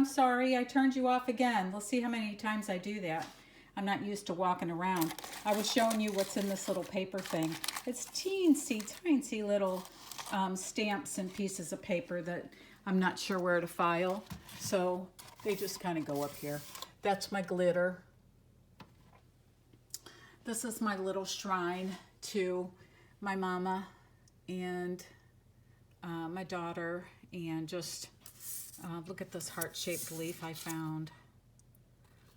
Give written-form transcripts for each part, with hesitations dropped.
I'm sorry, I turned you off again. Let's see how many times I do that. I'm not used to walking around. I was showing you what's in this little paper thing. It's teensy, tiny little stamps and pieces of paper that I'm not sure where to file. So they just kind of go up here. That's my glitter. This is my little shrine to my mama and my daughter. And just look at this heart-shaped leaf I found.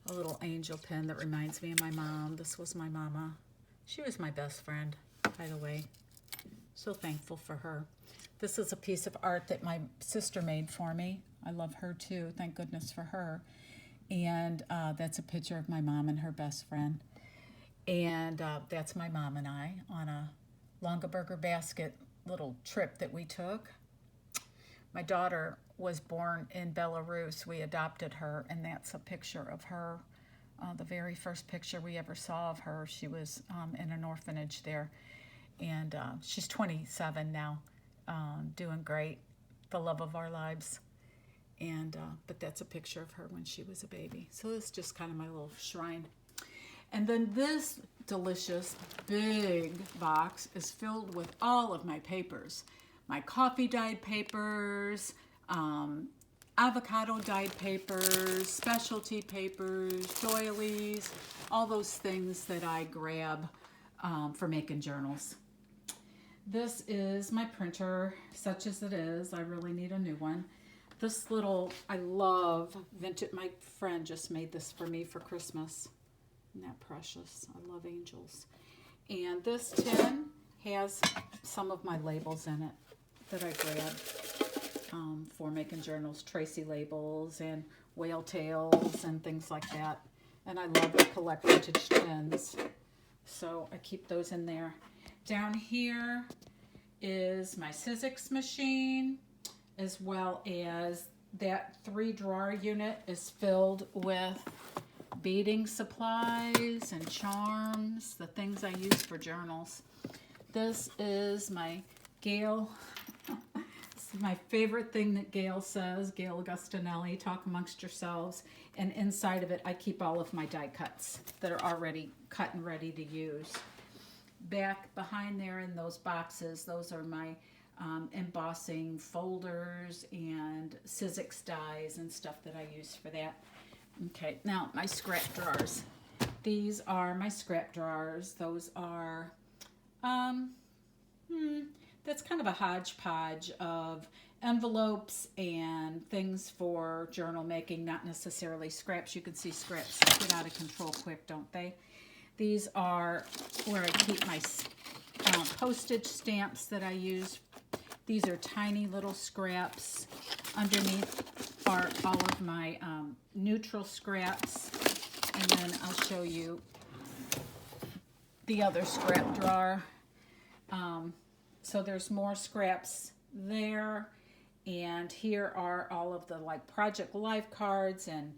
A little angel pin that reminds me of my mom. This was my mama. She was my best friend, by the way. So thankful for her. This is a piece of art that my sister made for me. I love her too. Thank goodness for her. And that's a picture of my mom and her best friend. And that's my mom and I on a Longaberger basket little trip that we took. My daughter was born in Belarus. We adopted her, and that's a picture of her. The very first picture we ever saw of her. She was in an orphanage there, and she's 27 now, doing great, the love of our lives. And but that's a picture of her when she was a baby. So it's just kind of my little shrine. And then this delicious big box is filled with all of my papers. My coffee dyed papers, avocado dyed papers, specialty papers, doilies, all those things that I grab for making journals. This is my printer, such as it is. I really need a new one. This little, I love vintage. My friend just made this for me for Christmas. Isn't that precious? I love angels. And this tin has some of my labels in it that I grabbed for making journals. Tracy labels and whale tails and things like that. And I love to collect vintage tins. So I keep those in there. Down here is my Sizzix machine, as well as that 3-drawer unit is filled with beading supplies and charms, the things I use for journals. This is my Gail. This is my favorite thing that Gail says, Gail Augustinelli, talk amongst yourselves. And inside of it, I keep all of my die cuts that are already cut and ready to use. Back behind there in those boxes, those are my embossing folders and Sizzix dies and stuff that I use for that. Okay, now my scrap drawers. These are my scrap drawers. Those are, that's kind of a hodgepodge of envelopes and things for journal making, not necessarily scraps. You can see scraps get out of control quick, don't they? These are where I keep my postage stamps that I use. These are tiny little scraps. Underneath are all of my neutral scraps. And then I'll show you the other scrap drawer. So there's more scraps there. And here are all of the like Project Life cards and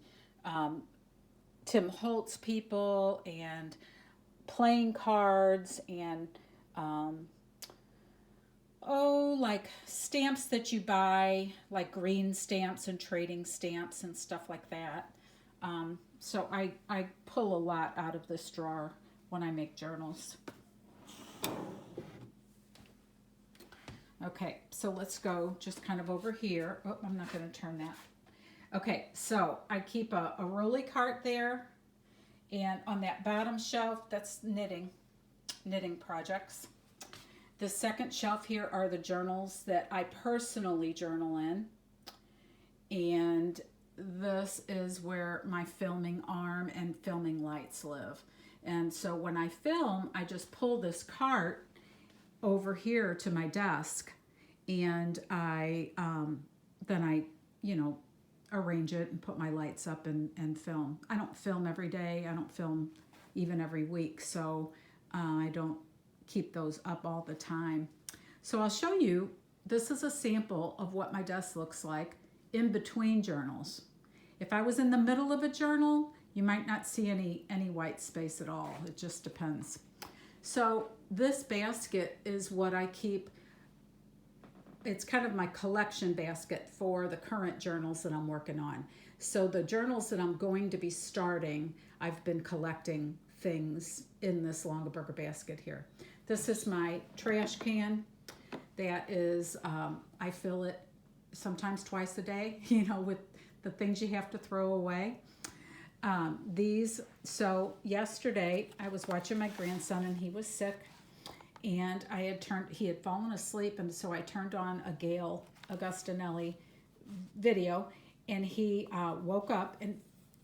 Tim Holtz people and playing cards and like stamps that you buy, like green stamps and trading stamps and stuff like that. So I pull a lot out of this drawer when I make journals. Okay, so let's go just kind of over here. Oh, I'm not going to turn that. Okay, so I keep a rolly cart there, and on that bottom shelf, that's knitting projects. The second shelf here are the journals that I personally journal in, and this is where my filming arm and filming lights live. And so when I film, I just pull this cart over here to my desk, and I arrange it and put my lights up and film. I don't film every day. I don't film even every week, so I don't keep those up all the time. So I'll show you, this is a sample of what my desk looks like in between journals. If I was in the middle of a journal, you might not see any white space at all. It just depends. So this basket is what I keep it's kind of my collection basket for the current journals that I'm working on. So the journals that I'm going to be starting, I've been collecting things in this Longaberger basket here. This is my trash can. That is, I fill it sometimes twice a day, with the things you have to throw away. So yesterday I was watching my grandson and he was sick, and he had fallen asleep, and so I turned on a Gail Augustinelli video, and he woke up and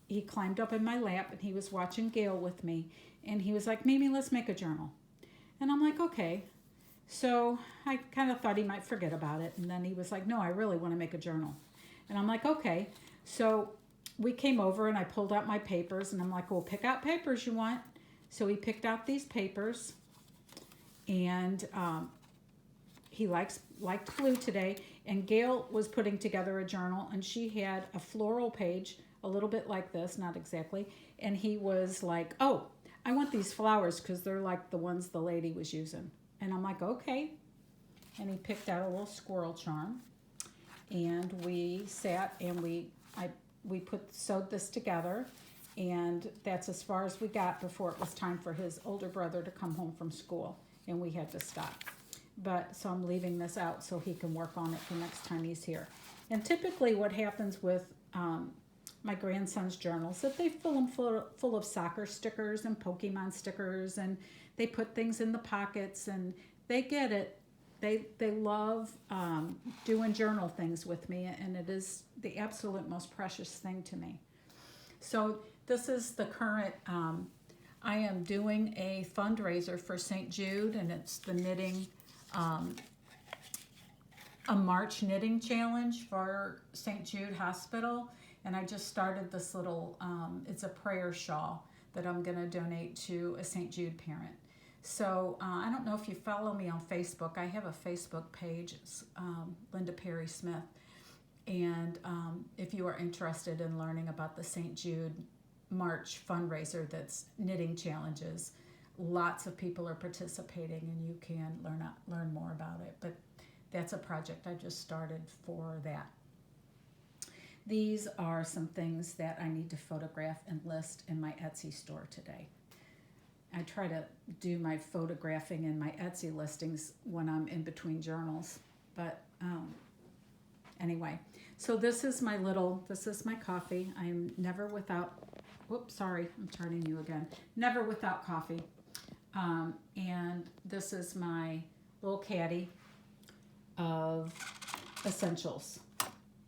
he climbed up in my lap and he was watching Gail with me, and he was like, Mimi, let's make a journal. And I'm like, okay. So I kind of thought he might forget about it, and then he was like, no, I really want to make a journal. And I'm like, okay. So we came over and I pulled out my papers, and I'm like, well, pick out papers you want. So he picked out these papers, and he liked blue today. And Gail was putting together a journal, and she had a floral page, a little bit like this, not exactly. And he was like, oh, I want these flowers because they're like the ones the lady was using. And I'm like, okay. And he picked out a little squirrel charm, and we sat and we sewed this together, and that's as far as we got before it was time for his older brother to come home from school, and we had to stop. So I'm leaving this out so he can work on it the next time he's here. And typically what happens with my grandson's journals, that they fill them full of soccer stickers and Pokemon stickers, and they put things in the pockets, and they get it. They love doing journal things with me, and it is the absolute most precious thing to me. So this is the current, I am doing a fundraiser for St. Jude, and it's the knitting, a March knitting challenge for St. Jude Hospital. And I just started this little, it's a prayer shawl that I'm going to donate to a St. Jude parent. So I don't know if you follow me on Facebook. I have a Facebook page, it's Linda Perry Smith. And if you are interested in learning about the St. Jude March fundraiser that's knitting challenges, lots of people are participating, and you can learn more about it. But that's a project I just started for that. These are some things that I need to photograph and list in my Etsy store today. I try to do my photographing and my Etsy listings when I'm in between journals. But anyway, so this is my coffee. I am never without, whoops, sorry, I'm turning you again. Never without coffee. And this is my little caddy of essentials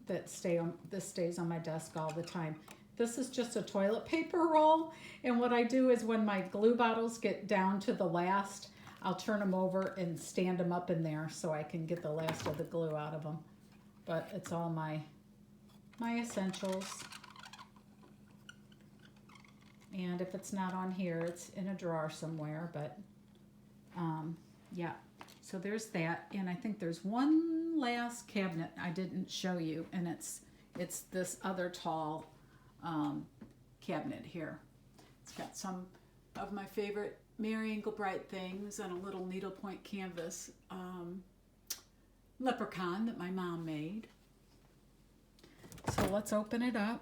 that stays on my desk all the time. This is just a toilet paper roll, and what I do is when my glue bottles get down to the last, I'll turn them over and stand them up in there so I can get the last of the glue out of them. But it's all my essentials. And if it's not on here, it's in a drawer somewhere, but yeah. So there's that, and I think there's one last cabinet I didn't show you, and it's this other tall cabinet here. It's got some of my favorite Mary Engelbreit things and a little needlepoint canvas leprechaun that my mom made. So let's open it up.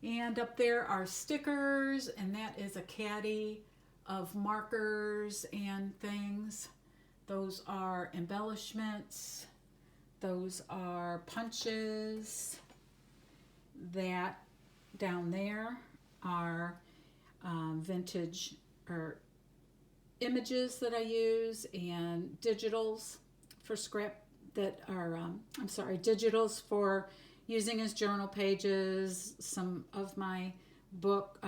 And up there are stickers, and that is a caddy of markers and things. Those are embellishments. Those are punches. That down there are vintage or images that I use, and digitals for digitals for using as journal pages. Some of my book,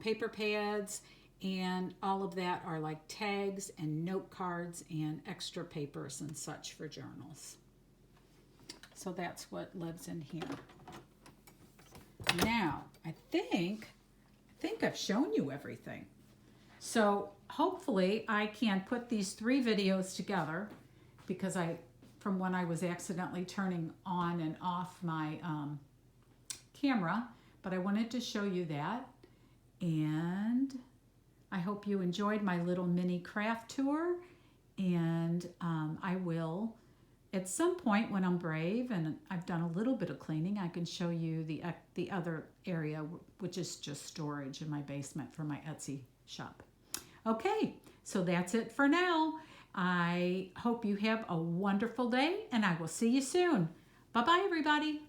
paper pads, and all of that are like tags and note cards and extra papers and such for journals. So that's what lives in here. Now, I think I've shown you everything. So hopefully I can put these 3 videos together, because from when I was accidentally turning on and off my camera, but I wanted to show you that. And I hope you enjoyed my little mini craft tour, And I will, at some point when I'm brave and I've done a little bit of cleaning, I can show you the other area, which is just storage in my basement for my Etsy shop. Okay, so that's it for now. I hope you have a wonderful day, and I will see you soon. Bye-bye, everybody.